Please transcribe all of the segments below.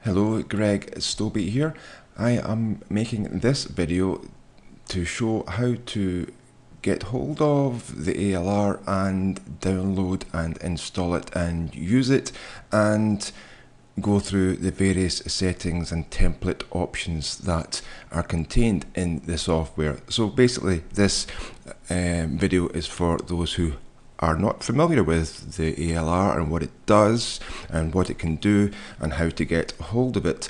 Hello, Greg Stobie here. I am making this video to show how to get hold of the ALR and download and install it and use it and go through the various settings and template options that are contained in the software. So basically this video is for those who are not familiar with the ALR and what it does and what it can do and how to get hold of it.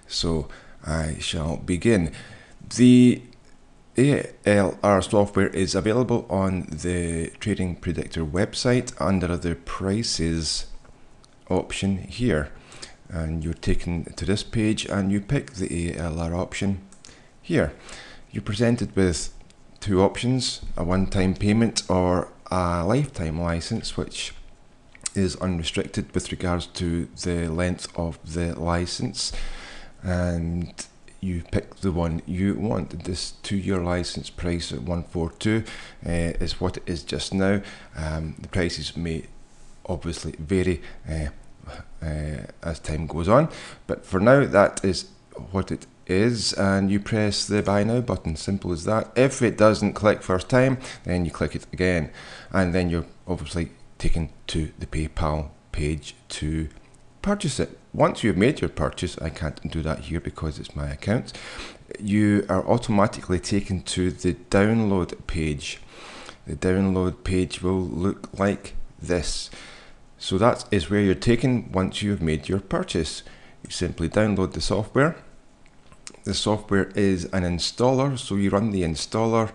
So I shall begin. The ALR software is available on the Trading Predictor website under the prices option here, and you're taken to this page and you pick the ALR option here. You're presented with two options: a one-time payment or a lifetime license, which is unrestricted with regards to the length of the license, and you pick the one you want. This 2-year license price at 142 is what it is just now. The prices may obviously vary as time goes on, but for now that is what it is, and you press the buy now button. Simple as that. If it doesn't click first time, then you click it again, and then you're obviously taken to the PayPal page to purchase it. Once you've made your purchase, I can't do that here because it's my account, you are automatically taken to the download page. The download page will look like this. So that is where you're taken once you've made your purchase. You simply download the software. The software is an installer, so you run the installer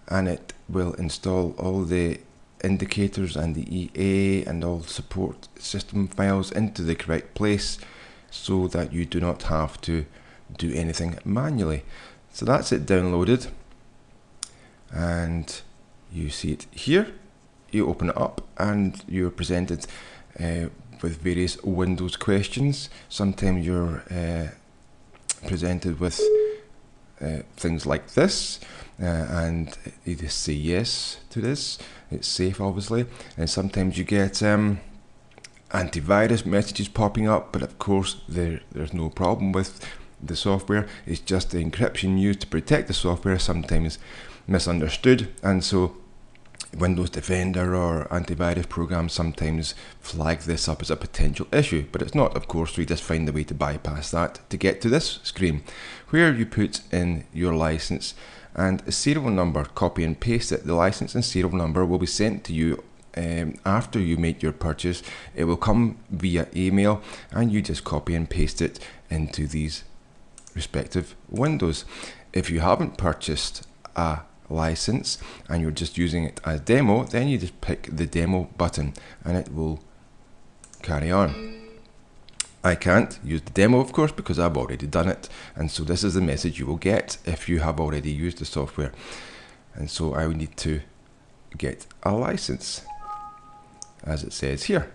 and it will install all the indicators and the EA and all support system files into the correct place so that you do not have to do anything manually. So that's it downloaded, and you see it here. You open it up and you're presented with various Windows questions. Sometimes you're presented with things like this, and you just say yes to this. It's safe, obviously, and sometimes you get antivirus messages popping up, but of course there's no problem with the software. It's just the encryption used to protect the software, sometimes misunderstood, and so Windows Defender or antivirus programs sometimes flag this up as a potential issue, but it's not, of course. We just find a way to bypass that to get to this screen where you put in your license and a serial number, copy and paste it. The license and serial number will be sent to you after you make your purchase. It will come via email and you just copy and paste it into these respective windows. If you haven't purchased a license and you're just using it as demo, then you just pick the demo button and it will carry on. I can't use the demo, of course, because I've already done it, and so this is the message you will get if you have already used the software. And so I would need to get a license, as it says here.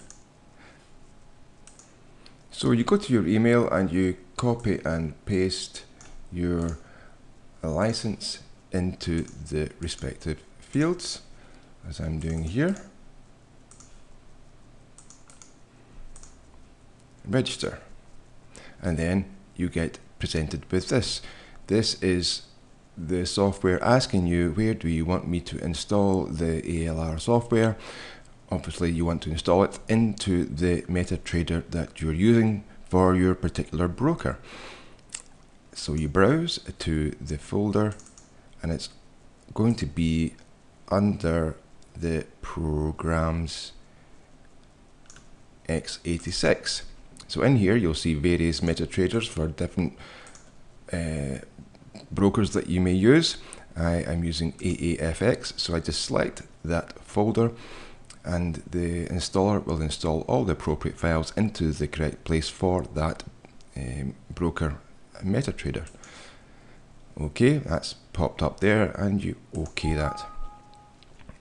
So you go to your email and you copy and paste your license into the respective fields, as I'm doing here. Register, and then you get presented with this. This is the software asking you, where do you want me to install the ALR software? Obviously you want to install it into the MetaTrader that you're using for your particular broker. So you browse to the folder and it's going to be under the programs x86. So in here you'll see various MetaTraders for different brokers that you may use. I am using AAFX, so I just select that folder and the installer will install all the appropriate files into the correct place for that broker MetaTrader. Okay, that's popped up there and you OK that.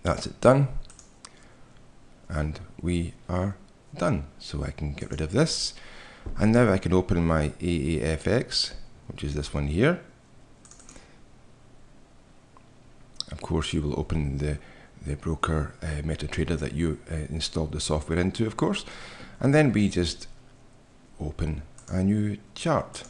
That's it done, and we are done. So I can get rid of this, and now I can open my AAFX, which is this one here. Of course you will open the broker MetaTrader that you installed the software into, of course, and then we just open a new chart.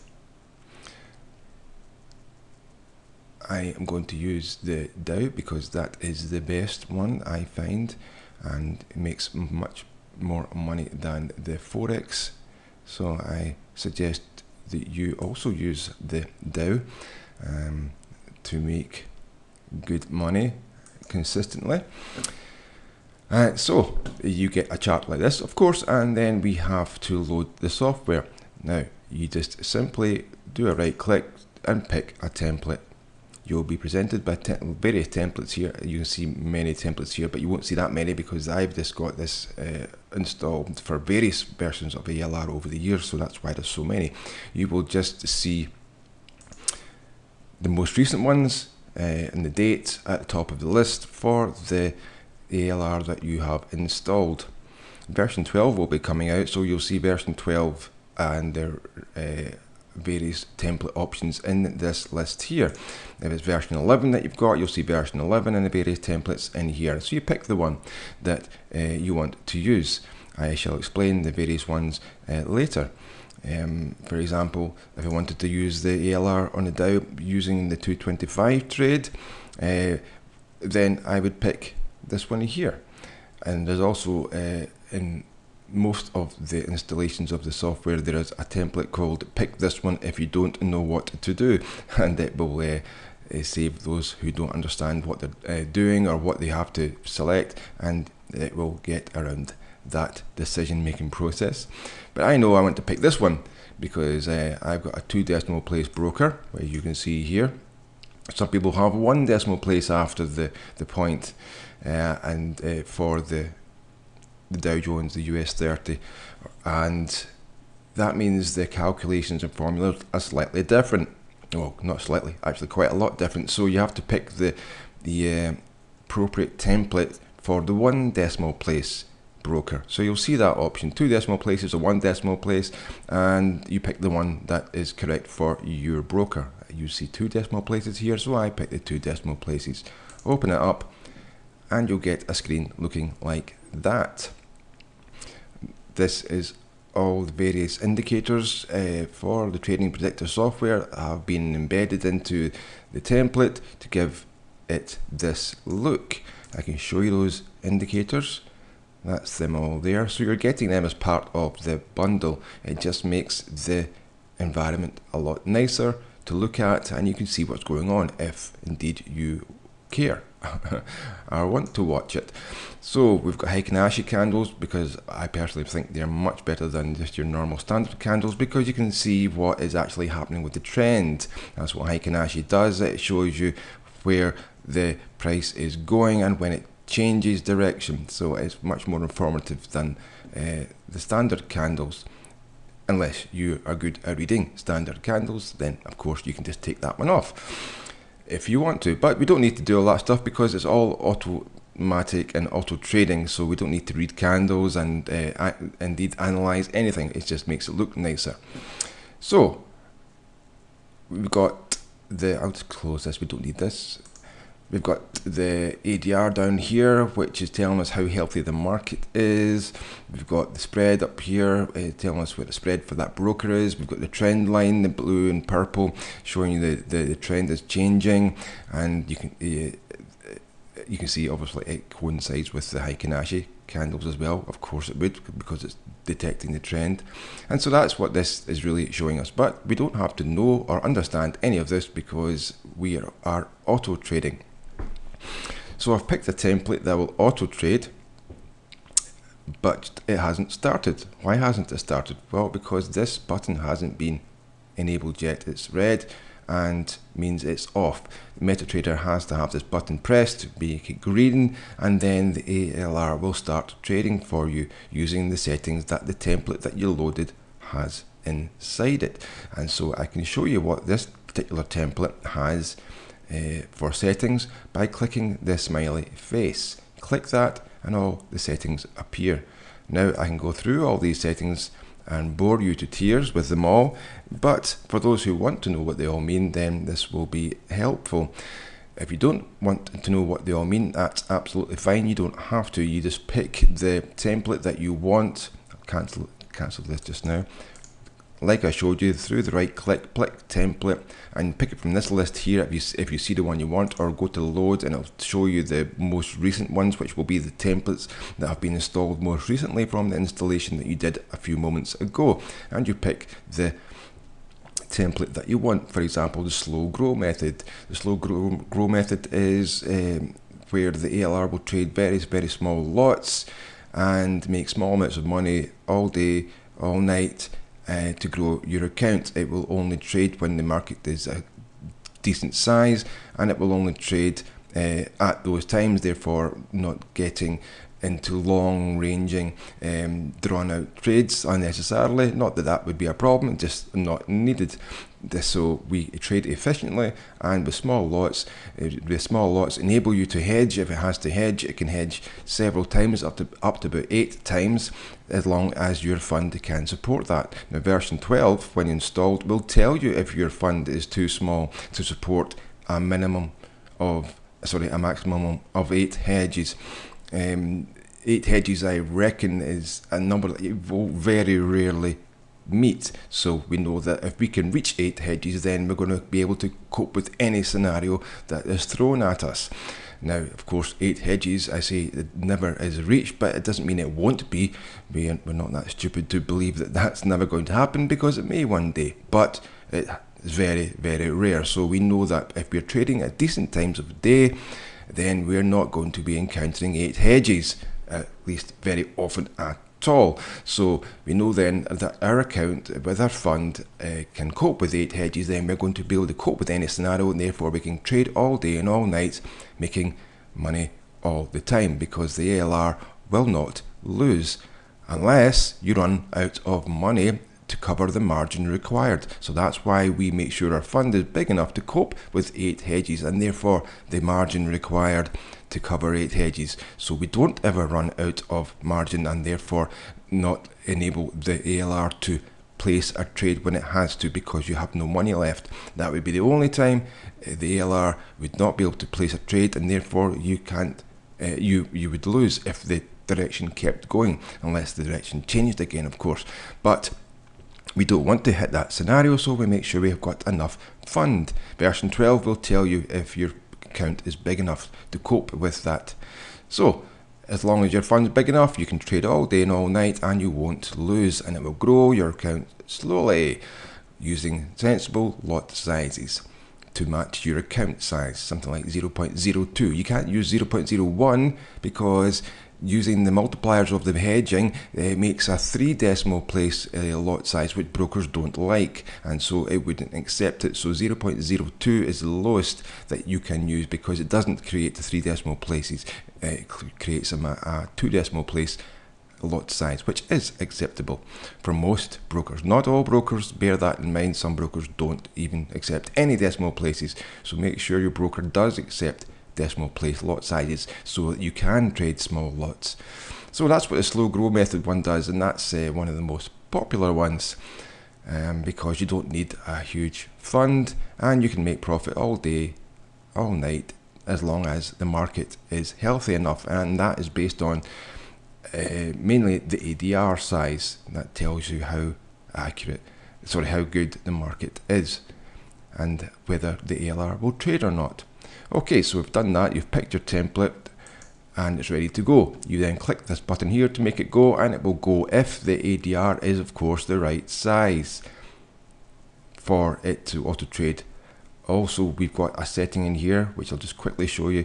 I am going to use the Dow because that is the best one I find, and it makes much more money than the Forex. So I suggest that you also use the Dow to make good money consistently. So you get a chart like this, of course, and then we have to load the software. Now you just simply do a right click and pick a template. You'll be presented by various templates here. You can see many templates here, but you won't see that many because I've just got this installed for various versions of ALR over the years, so that's why there's so many. You will just see the most recent ones and the date at the top of the list for the ALR that you have installed. Version 12 will be coming out, so you'll see version 12 and their various template options in this list here. If it's version 11 that you've got, you'll see version 11 and the various templates in here. So you pick the one that you want to use. I shall explain the various ones later. For example, if I wanted to use the ALR on the Dow using the 225 trade, then I would pick this one here. And there's also in most of the installations of the software there is a template called pick this one if you don't know what to do, and it will save those who don't understand what they're doing or what they have to select, and it will get around that decision making process. But I know I want to pick this one because I've got a 2 decimal place broker, as you can see here. Some people have 1 decimal place after the point, and for the Dow Jones, the US 30, and that means the calculations and formulas are slightly different. Well, not slightly, actually quite a lot different. So you have to pick the appropriate template for the 1 decimal place broker. So you'll see that option, 2 decimal places or 1 decimal place, and you pick the one that is correct for your broker. You see 2 decimal places here, so I pick the 2 decimal places. Open it up and you'll get a screen looking like that. This is all the various indicators for the Trading Predictor software have been embedded into the template to give it this look. I can show you those indicators. That's them all there. So you're getting them as part of the bundle. It just makes the environment a lot nicer to look at, and you can see what's going on if indeed you care or want to watch it. So we've got Heikin Ashi candles because I personally think they're much better than just your normal standard candles, because you can see what is actually happening with the trend. That's what Heikin Ashi does. It shows you where the price is going and when it changes direction. So it's much more informative than the standard candles. Unless you are good at reading standard candles, then of course you can just take that one off if you want to, but we don't need to do all that stuff because it's all automatic and auto trading, so we don't need to read candles and indeed analyze anything. It just makes it look nicer. So we've got I'll just close this, we don't need this. We've got the ADR down here, which is telling us how healthy the market is. We've got the spread up here, telling us what the spread for that broker is. We've got the trend line, the blue and purple, showing you the trend is changing. And you can see, obviously, it coincides with the Heikin Ashi candles as well. Of course it would, because it's detecting the trend. And so that's what this is really showing us. But we don't have to know or understand any of this because we are auto trading. So I've picked a template that will auto trade, but it hasn't started. Why hasn't it started? Well, because this button hasn't been enabled yet. It's red and means it's off. MetaTrader has to have this button pressed to make it green, and then the ALR will start trading for you using the settings that the template that you loaded has inside it. And so I can show you what this particular template has for settings by clicking the smiley face. Click that and all the settings appear. Now I can go through all these settings and bore you to tears with them all, but for those who want to know what they all mean, then this will be helpful. If you don't want to know what they all mean, that's absolutely fine. You don't have to. You just pick the template that you want. I'll cancel this just now. like I showed you, through the right click template and pick it from this list here if you see the one you want, or go to load and it'll show you the most recent ones, which will be the templates that have been installed most recently from the installation that you did a few moments ago, and you pick the template that you want. For example, the slow grow method. The slow grow method is where the ALR will trade very small lots and make small amounts of money all day, all night to grow your account. It will only trade when the market is a decent size, and it will only trade at those times, therefore not getting into long ranging drawn out trades unnecessarily. Not that that would be a problem, just not needed. So we trade efficiently and with small lots. The small lots enable you to hedge. If it has to hedge, it can hedge several times, up to about 8 times, as long as your fund can support that. Now version 12, when installed, will tell you if your fund is too small to support a maximum of 8 hedges. 8 hedges, I reckon, is a number that you will very rarely meet. So we know that if we can reach 8 hedges, then we're going to be able to cope with any scenario that is thrown at us. Now, of course, 8 hedges, I say it never is reached, but it doesn't mean it won't be. We're not that stupid to believe that that's never going to happen, because it may one day, but it is very rare. So we know that if we're trading at decent times of the day, then we're not going to be encountering 8 hedges, at least very often at all. So we know then that our account with our fund can cope with 8 hedges. Then we're going to be able to cope with any scenario, and therefore we can trade all day and all night, making money all the time, because the ALR will not lose unless you run out of money to cover the margin required. So that's why we make sure our fund is big enough to cope with 8 hedges, and therefore the margin required to cover 8 hedges. So we don't ever run out of margin, and therefore not enable the ALR to place a trade when it has to, because you have no money left. That would be the only time the ALR would not be able to place a trade, and therefore you can't you would lose if the direction kept going, unless the direction changed again, of course. But we don't want to hit that scenario, so we make sure we have got enough fund. Version 12 will tell you if your account is big enough to cope with that. So as long as your fund's big enough, you can trade all day and all night, and you won't lose, and it will grow your account slowly using sensible lot sizes to match your account size, something like 0.02. You can't use 0.01 because using the multipliers of the hedging makes a 3 decimal place lot size, which brokers don't like, and so it wouldn't accept it. So 0.02 is the lowest that you can use, because it doesn't create the 3 decimal places. It creates a 2 decimal place lot size, which is acceptable for most brokers. Not all brokers, bear that in mind. Some brokers don't even accept any decimal places, so make sure your broker does accept decimal place lot sizes so that you can trade small lots. So that's what the slow grow method one does, and that's one of the most popular ones, because you don't need a huge fund, and you can make profit all day, all night, as long as the market is healthy enough. And that is based on mainly the ADR size. That tells you how good the market is, and whether the ALR will trade or not. Okay, so we've done that. You've picked your template and it's ready to go. You then click this button here to make it go, and it will go if the ADR is, of course, the right size for it to auto trade. Also, we've got a setting in here which I'll just quickly show you,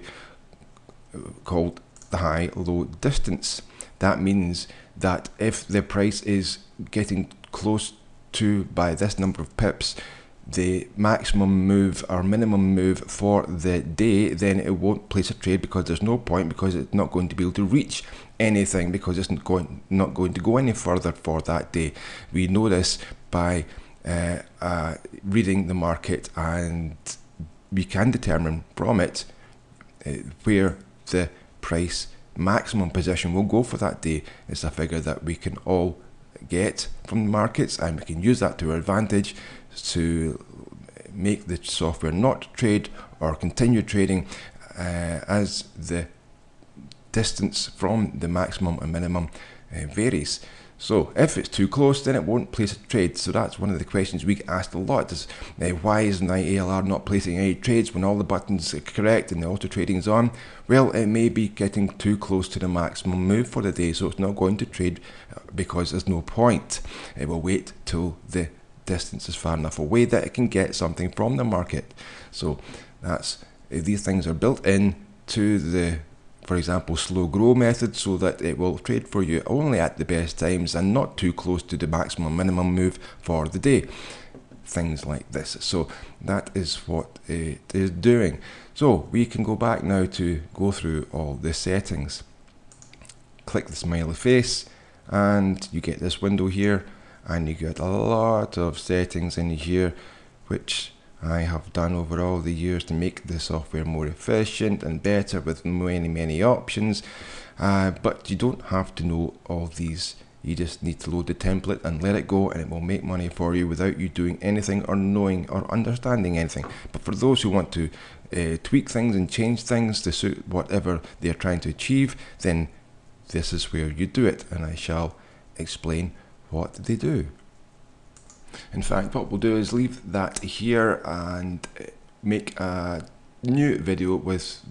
called the high-low distance. That means that if the price is getting close to, by this number of pips, the maximum move or minimum move for the day, then it won't place a trade, because there's no point, because it's not going to be able to reach anything, because it's not going to go any further for that day. We know this by reading the market, and we can determine from it where the price maximum position will go for that day. It's a figure that we can all get from the markets, and we can use that to our advantage to make the software not trade or continue trading as the distance from the maximum and minimum varies. So if it's too close, then it won't place a trade. So that's one of the questions we get asked a lot is, why is my ALR not placing any trades when all the buttons are correct and the auto trading is on? Well, it may be getting too close to the maximum move for the day, so it's not going to trade because there's no point. It will wait till the distance is far enough away that it can get something from the market. So that's these things are built in to the, for example, slow grow method, so that it will trade for you only at the best times and not too close to the maximum minimum move for the day. Things like this. So that is what it is doing. So we can go back now to go through all the settings. Click the smiley face and you get this window here, and you get a lot of settings in here which I have done over all the years to make the software more efficient and better with many options, but you don't have to know all these. You just need to load the template and let it go, and it will make money for you without you doing anything or knowing or understanding anything. But for those who want to tweak things and change things to suit whatever they're trying to achieve, then this is where you do it, and I shall explain what they do. In fact, what we'll do is leave that here and make a new video with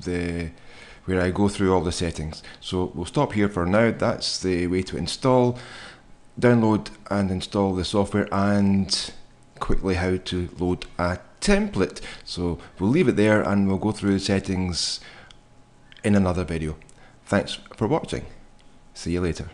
where I go through all the settings. So we'll stop here for now. That's the way to install, download and install the software, and quickly how to load a template. So we'll leave it there and we'll go through the settings in another video. Thanks for watching. See you later.